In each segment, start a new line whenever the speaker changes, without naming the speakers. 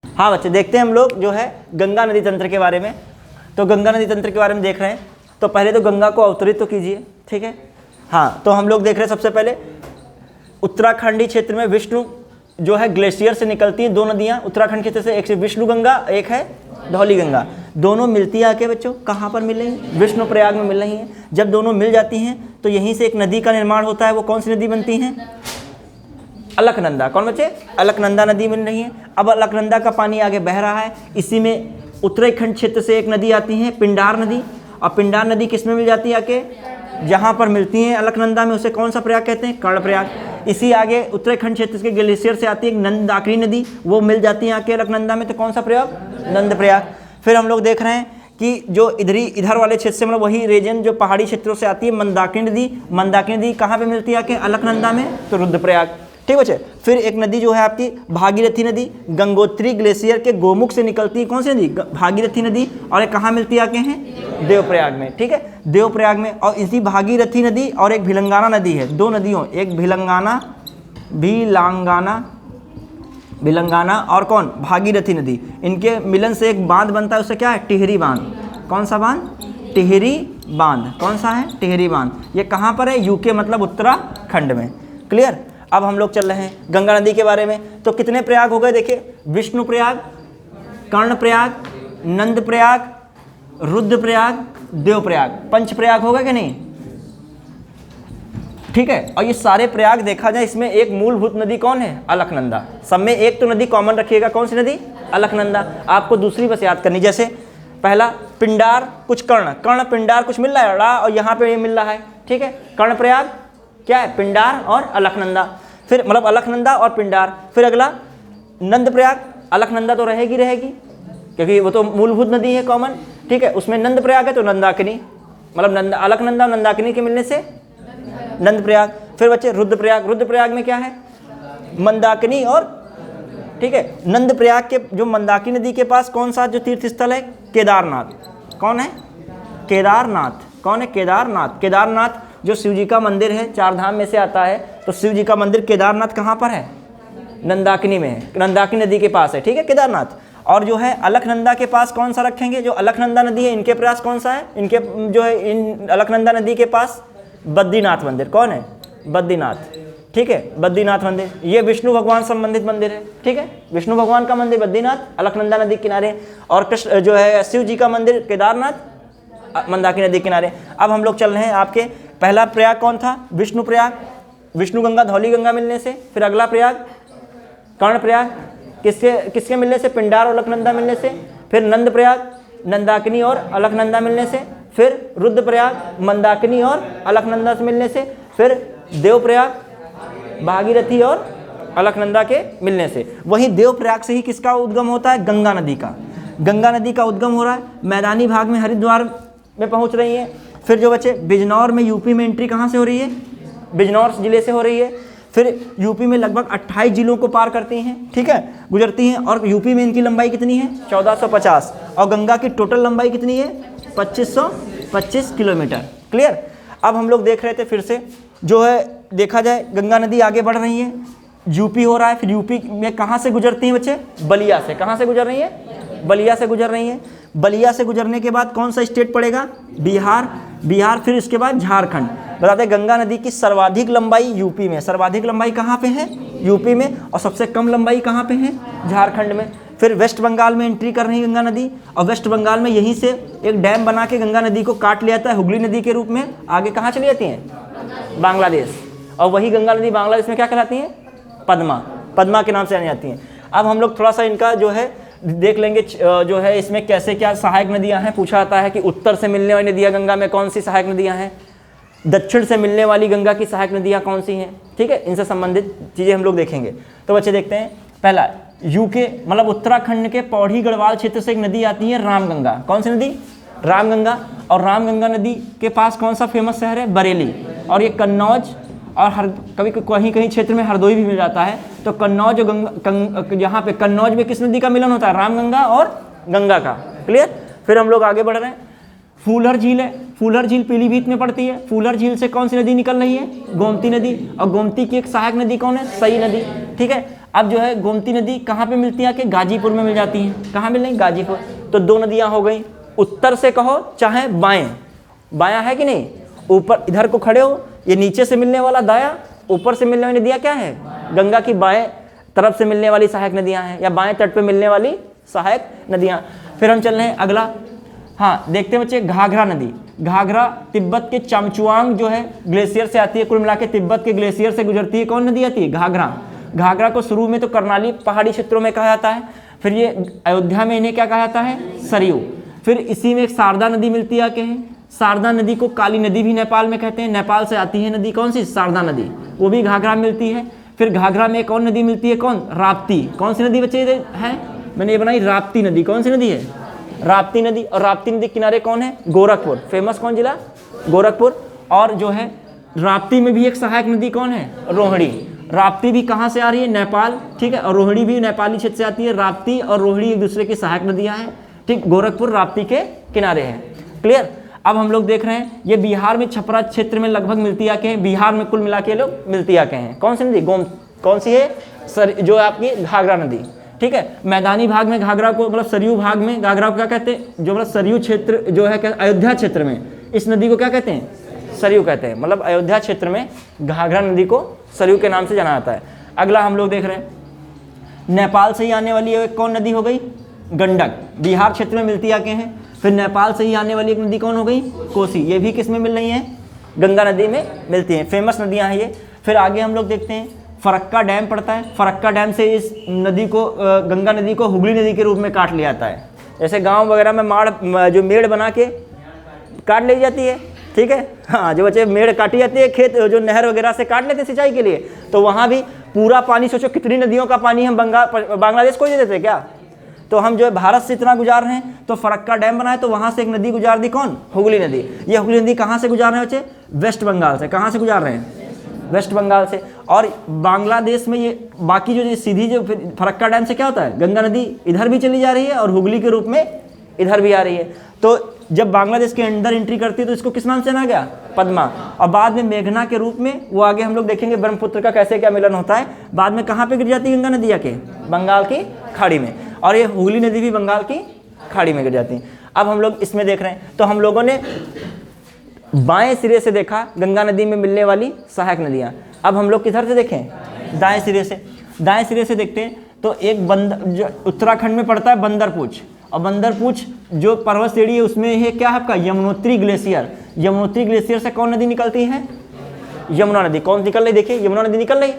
हाँ बच्चे, देखते हैं हम लोग जो है गंगा नदी तंत्र के बारे में। तो गंगा नदी तंत्र के बारे में देख रहे हैं, तो पहले तो गंगा को अवतरित तो कीजिए, ठीक है। हाँ, तो हम लोग देख रहे हैं सबसे पहले उत्तराखंडी क्षेत्र में विष्णु जो है ग्लेशियर से निकलती हैं दो नदियाँ उत्तराखंड क्षेत्र से, एक से विष्णु गंगा, एक है धौली गंगा। दोनों मिलती है आके बच्चों कहाँ पर मिल रही हैं? विष्णु प्रयाग में मिल रही हैं। जब दोनों मिल जाती हैं तो यहीं से एक नदी का निर्माण होता है। वो कौन सी नदी बनती हैं? अलकनंदा। कौन बच्चे? अलकनंदा नदी बन रही है। अब अलकनंदा का पानी आगे बह रहा है। इसी में उत्तराखंड क्षेत्र से एक नदी आती है पिंडार नदी, और पिंडार नदी किस में मिल जाती है आके? जहाँ पर मिलती हैं अलकनंदा में, उसे कौन सा प्रयाग कहते हैं? कर्णप्रयाग। इसी आगे उत्तराखंड क्षेत्र के ग्लेशियर से आती है एक नंदाकिनी नदी, वो मिल जाती है आके अलकनंदा में, तो कौन सा प्रयाग? नंद प्रयाग। फिर हम लोग देख रहे हैं कि जो इधर वाले क्षेत्र से, मतलब वही रीजन जो पहाड़ी क्षेत्रों से आती है मंदाकिनी नदी। मंदाकिनी नदी कहाँ पे मिलती है आके? अलकनंदा में, तो रुद्रप्रयाग। ठीक बच्चे। फिर एक नदी जो है आपकी भागीरथी नदी, गंगोत्री ग्लेशियर के गोमुख से निकलती है। कौन सी नदी? भागीरथी नदी। और एक कहाँ मिलती है आके हैं? देवप्रयाग में। ठीक है, देवप्रयाग में। और इसी भागीरथी नदी और एक भिलंगाना नदी है, दो नदियों, एक भिलंगाना और कौन? भागीरथी नदी। इनके मिलन से एक बांध बनता है, उससे क्या है? टिहरी बांध। कौन सा बांध? टिहरी बांध। कौन सा है? टिहरी बांध। ये कहाँ पर है? यूके मतलब उत्तराखंड में। क्लियर। अब हम लोग चल रहे हैं गंगा नदी के बारे में। तो कितने प्रयाग हो गए? देखिए, विष्णु प्रयाग, कर्ण प्रयाग, नंद प्रयाग, रुद्र प्रयाग, देव प्रयाग, पंच प्रयाग हो गए कि नहीं? ठीक है। और ये सारे प्रयाग देखा जाए, इसमें एक मूलभूत नदी कौन है? अलकनंदा। सब में एक तो नदी कॉमन रखिएगा, कौन सी नदी? अलकनंदा। आपको दूसरी बस याद करनी, जैसे पहला पिंडार कुछ कर्ण पिंडार कुछ मिल रहा है, और यहाँ पे ये मिल रहा है। ठीक है, कर्ण प्रयाग क्या है? पिंडार और अलकनंदा। फिर मतलब अलकनंदा और पिंडार। फिर अगला नंद प्रयाग। अलकनंदा तो रहेगी क्योंकि वो तो मूलभूत नदी है कॉमन। ठीक है, उसमें नंद प्रयाग है तो नंदाकिनी, मतलब अलकनंदा और नंदाकिनी के मिलने से नंद प्रयाग। फिर बच्चे रुद्र प्रयाग में क्या है? मंदाकिनी और, ठीक है, नंद प्रयाग के जो मंदाकिनी नदी के पास कौन सा जो तीर्थ स्थल है? केदारनाथ। कौन है? केदारनाथ। कौन है? केदारनाथ। केदारनाथ जो शिव जी का मंदिर है, चार धाम में से आता है, तो शिव जी का मंदिर केदारनाथ कहाँ पर है? नंदाकिनी में है, नंदाकिनी नदी के पास है। ठीक है, केदारनाथ। और जो है अलकनंदा के पास कौन सा रखेंगे? जो अलकनंदा नदी है इनके पास कौन सा है? इनके जो है इन अलकनंदा नदी के पास बद्रीनाथ मंदिर। कौन है? बद्रीनाथ। ठीक है, बद्रीनाथ मंदिर, ये विष्णु भगवान संबंधित मंदिर है। ठीक है, विष्णु भगवान का मंदिर बद्रीनाथ, अलकनंदा नदी किनारे, और कृष्ण जो है शिव जी का मंदिर केदारनाथ, मंदाकिनी नदी किनारे। अब हम लोग चल रहे हैं आपके, पहला प्रयाग कौन था? विष्णु प्रयाग, विष्णु गंगा धौली गंगा मिलने से। फिर अगला प्रयाग कर्ण प्रयाग, किसके मिलने से? पिंडार और अलकनंदा मिलने से। फिर नंद प्रयाग, नंदाकिनी और अलकनंदा मिलने से। फिर रुद्र प्रयाग, मंदाकिनी और अलकनंदा से मिलने से। फिर देव प्रयाग, भागीरथी और अलकनंदा के मिलने से। वहीं देव प्रयाग से ही किसका उद्गम होता है? गंगा नदी का। गंगा नदी का उद्गम हो रहा है, मैदानी भाग में हरिद्वार में पहुंच रही है। फिर जो बच्चे बिजनौर में, यूपी में एंट्री कहाँ से हो रही है? बिजनौर जिले से हो रही है। फिर यूपी में लगभग 28 जिलों को पार करती हैं। ठीक है, गुजरती हैं। और यूपी में इनकी लंबाई कितनी है? 1450। और गंगा की टोटल लंबाई कितनी है? 2525 किलोमीटर। क्लियर। अब हम लोग देख रहे थे, फिर से जो है देखा जाए गंगा नदी आगे बढ़ रही है, यूपी हो रहा है। फिर यूपी में कहाँ से गुजरती हैं बच्चे? बलिया से। कहाँ से गुजर रही है? बलिया से गुजर रही है। बलिया से गुजरने के बाद कौन सा स्टेट पड़ेगा? बिहार। फिर इसके बाद झारखंड। बताते हैं गंगा नदी की सर्वाधिक लंबाई यूपी में। सर्वाधिक लंबाई कहाँ पे है? यूपी में। और सबसे कम लंबाई कहाँ पे है? झारखंड में। फिर वेस्ट बंगाल में एंट्री कर रही है गंगा नदी, और वेस्ट बंगाल में यहीं से एक डैम बना के गंगा नदी को काट लिया जाता है हुगली नदी के रूप में। आगे कहाँ चली जाती हैं? बांग्लादेश। और वही गंगा नदी बांग्लादेश में क्या कहलाती हैं? पद्मा के नाम से जानी जाती हैं। अब हम लोग थोड़ा सा इनका जो है देख लेंगे, जो है इसमें कैसे क्या सहायक नदियां हैं। पूछा जाता है कि उत्तर से मिलने वाली नदियां गंगा में कौन सी सहायक नदियां हैं, दक्षिण से मिलने वाली गंगा की सहायक नदियां कौन सी हैं। ठीक है, इनसे संबंधित चीज़ें हम लोग देखेंगे। तो बच्चे देखते हैं, पहला यूके मतलब उत्तराखंड के पौड़ी गढ़वाल क्षेत्र से एक नदी आती है रामगंगा। कौन सी नदी? रामगंगा। और रामगंगा नदी के पास कौन सा फेमस शहर है? बरेली। और ये कन्नौज और कभी कहीं क्षेत्र में हरदोई भी मिल जाता है। तो कन्नौज यहाँ पे कन्नौज में किस नदी का मिलन होता है? रामगंगा और गंगा का। क्लियर। फिर हम लोग आगे बढ़ रहे हैं। फूलर झील है, फूलर झील पीलीभीत में पड़ती है। फूलर झील से कौन सी नदी निकल रही है? गोमती नदी। और गोमती की एक सहायक नदी कौन है? सई नदी। ठीक है। अब जो है गोमती नदी कहाँ पे मिलती है? आके गाजीपुर में मिल जाती है। कहाँ मिल रही? गाजीपुर। तो 2 नदियाँ हो गई, उत्तर से कहो चाहे बाएं, बायां है कि नहीं? ऊपर इधर को खड़े हो, ये नीचे से मिलने वाला दाया, ऊपर से मिलने वाली नदियाँ क्या है? गंगा की बाएं तरफ से मिलने वाली सहायक नदियाँ हैं, या बाएं तट पे मिलने वाली सहायक नदियाँ। फिर हम चल रहे हैं अगला, हाँ देखते हैं बच्चे, घाघरा नदी। घाघरा तिब्बत के चामचुआंग जो है ग्लेशियर से आती है, कुल मिला के तिब्बत के ग्लेशियर से गुजरती है। कौन नदी आती है? घाघरा। घाघरा को शुरू में तो कर्णाली पहाड़ी क्षेत्रों में कहा जाता है, फिर ये अयोध्या में इन्हें क्या कहा जाता है? सरयू। फिर इसी में एक शारदा नदी मिलती है आके है, शारदा नदी को काली नदी भी नेपाल में कहते हैं, नेपाल से आती है नदी, कौन सी? शारदा नदी, वो भी घाघरा में मिलती है। फिर घाघरा में एक और नदी मिलती है, कौन? राप्ती। कौन सी नदी बच्चे है? मैंने ये बनाई राप्ती नदी। कौन सी नदी है? राप्ती नदी। और राप्ती नदी किनारे कौन है? गोरखपुर। फेमस कौन जिला? गोरखपुर। और जो है राप्ती में भी एक सहायक नदी कौन है? रोहिणी। राप्ती भी कहाँ से आ रही है? नेपाल, ठीक है, और रोहिणी भी नेपाली क्षेत्र से आती है। राप्ती और रोहिणी एक दूसरे की सहायक नदियाँ हैं, ठीक। गोरखपुर राप्ती के किनारे है। क्लियर? अब हम लोग देख रहे हैं ये बिहार में छपरा क्षेत्र में लगभग मिलती आके हैं, बिहार में कुल मिला के लोग मिलती आके हैं। कौन सी नदी? कौन सी है? जो आपकी घाघरा नदी, ठीक है। मैदानी भाग में घाघरा को, मतलब सरयू भाग में घाघरा को क्या कहते हैं? जो मतलब सरयू क्षेत्र जो है अयोध्या क्षेत्र में इस नदी को क्या कहते हैं? सरयू कहते हैं। मतलब अयोध्या क्षेत्र में घाघरा नदी को सरयू के नाम से जाना जाता है। अगला हम लोग देख रहे हैं, नेपाल से ही आने वाली एक कौन नदी हो गई? गंडक। बिहार क्षेत्र में मिलती आके हैं। फिर नेपाल से ही आने वाली एक नदी कौन हो गई? कोसी। ये भी किस में मिल रही है? गंगा नदी में मिलती हैं। फेमस नदियां हैं ये। फिर आगे हम लोग देखते हैं, फरक्का डैम पड़ता है। फरक्का डैम से इस नदी को, गंगा नदी को हुगली नदी के रूप में काट लिया जाता है। जैसे गांव वगैरह में जो मेड़ बना के काट ली जाती है, ठीक है, हाँ, जो बच्चे मेड़ काटी जाती है, खेत जो नहर वगैरह से काट लेते हैं सिंचाई के लिए, तो वहाँ भी पूरा पानी, सोचो कितनी नदियों का पानी हम बांग्लादेश को ही दे देते क्या? तो हम जो है भारत से इतना गुजार रहे हैं, तो फरक्का डैम बनाए, तो वहाँ से एक नदी गुजार दी, कौन? हुगली नदी। ये हुगली नदी कहाँ से गुजार रहे हैं बच्चे? वेस्ट बंगाल से। कहाँ से गुजार रहे हैं? वेस्ट बंगाल से। और बांग्लादेश में ये बाकी जो सीधी जो फरक्का डैम से क्या होता है? गंगा नदी इधर भी चली जा रही है और हुगली के रूप में इधर भी आ रही है। तो जब बांग्लादेश के अंदर एंट्री करती है तो इसको किस नाम से जाना गया? पद्मा। और बाद में मेघना के रूप में, वो आगे हम लोग देखेंगे ब्रह्मपुत्र का कैसे क्या मिलन होता है। बाद में कहाँ पे गिर जाती है गंगा नदी? आके बंगाल की खाड़ी में। और ये हुगली नदी भी बंगाल की खाड़ी में गिर जाती है। अब हम लोग इसमें देख रहे हैं, तो हम लोगों ने बाएं सिरे से देखा गंगा नदी में मिलने वाली सहायक नदियाँ। अब हम लोग किधर से देखें? दाएं सिरे से। दाएं सिरे से देखते हैं तो एक जो उत्तराखंड में पड़ता है बंदरपूछ, और बंदरपूछ जो पर्वत श्रेणी है उसमें है क्या है आपका? यमुनोत्री ग्लेशियर। यमुनोत्री ग्लेशियर से कौन नदी निकलती है? यमुना नदी। कौन निकल रही? देखिए यमुना नदी निकल रही,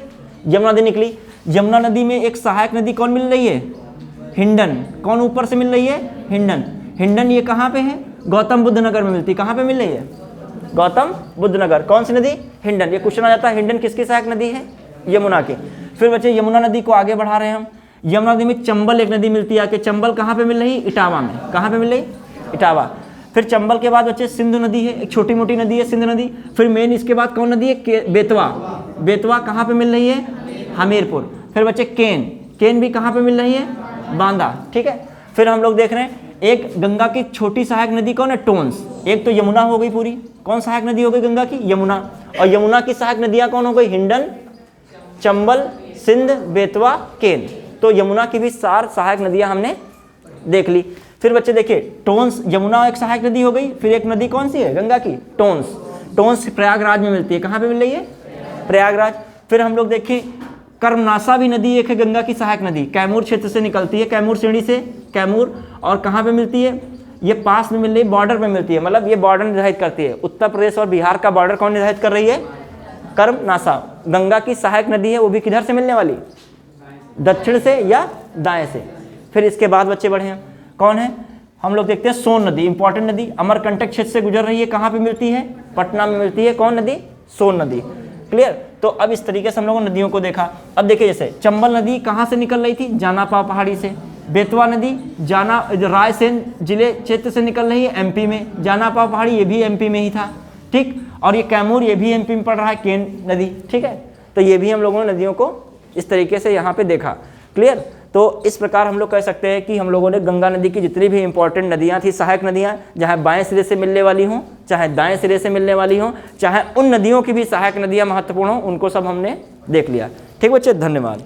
यमुना नदी निकली। यमुना नदी में एक सहायक नदी कौन मिल रही है? हिंडन। कौन ऊपर से मिल रही है? हिंडन। हिंडन ये कहाँ पे है? गौतम बुद्ध नगर में मिलती है। कहाँ पे मिल रही है? गौतम बुद्ध नगर। कौन सी नदी? हिंडन। ये क्वेश्चन आ जाता है, हिंडन किसकी सहायक नदी है? यमुना की। फिर बच्चे यमुना नदी को आगे बढ़ा रहे हैं हम। यमुना नदी में चंबल एक नदी मिलती है आके। चंबल कहाँ पे मिल रही? इटावा में। कहाँ पे मिल रही? इटावा। फिर चंबल के बाद बच्चे सिंधु नदी है, एक छोटी मोटी नदी है सिंधु नदी। फिर मेन इसके बाद कौन नदी है? बेतवा। बेतवा कहाँ पे मिल रही है? हमीरपुर। फिर बच्चे केन। केन भी कहाँ पे मिल रही है? बांदा, ठीक है। फिर हम लोग देख रहे हैं एक गंगा की छोटी सहायक नदी कौन है? टोन्स। एक तो यमुना हो गई पूरी, कौन सहायक नदी हो गई गंगा की? यमुना। और यमुना की सहायक नदियाँ कौन हो गई? हिंडन, चंबल, सिंध, बेतवा, केन। तो यमुना की भी 4 सहायक नदियाँ हमने देख ली। फिर बच्चे देखिए टोन्स, यमुना एक सहायक नदी हो गई। फिर एक नदी कौन सी है गंगा की? टोन्स। टोन्स प्रयागराज में मिलती है। कहाँ पे मिल रही है? प्रयागराज। फिर हम लोग देखें कर्मनासा भी नदी एक है गंगा की सहायक नदी, कैमूर क्षेत्र से निकलती है, कैमूर श्रेणी से, कैमूर। और कहाँ पे मिलती है? ये पास में मिल रही है, बॉर्डर पे मिलती है, मतलब ये बॉर्डर निर्धारित करती है। उत्तर प्रदेश और बिहार का बॉर्डर कौन निर्धारित कर रही है? कर्मनासा। गंगा की सहायक नदी है, वो भी किधर से मिलने वाली? दक्षिण से या दाएं से। फिर इसके बाद बच्चे बढ़े हैं, कौन है? हम लोग देखते हैं सोन नदी, इंपॉर्टेंट नदी, अमरकंटक क्षेत्र से गुजर रही है। कहाँ पे मिलती है? पटना में मिलती है। कौन नदी? सोन नदी। क्लियर? तो अब इस तरीके से हम लोगों ने नदियों को देखा। अब देखिए जैसे चंबल नदी कहाँ से निकल रही थी? जानापा पहाड़ी से। बेतवा नदी रायसेन जिले क्षेत्र से निकल रही है, एमपी में। जानापा पहाड़ी ये भी एमपी में ही था, ठीक। और ये कैमूर ये भी एमपी में पड़ रहा है, केन नदी, ठीक है। तो ये भी हम लोगों ने नदियों को इस तरीके से यहाँ पे देखा। क्लियर? तो इस प्रकार हम लोग कह सकते हैं कि हम लोगों ने गंगा नदी की जितनी भी इंपॉर्टेंट नदियाँ थी, सहायक नदियाँ, चाहे बाएं सिरे से मिलने वाली हों, चाहे दाएं सिरे से मिलने वाली हों, चाहे उन नदियों की भी सहायक नदियाँ महत्वपूर्ण हों, उनको सब हमने देख लिया। ठीक बच्चे, धन्यवाद।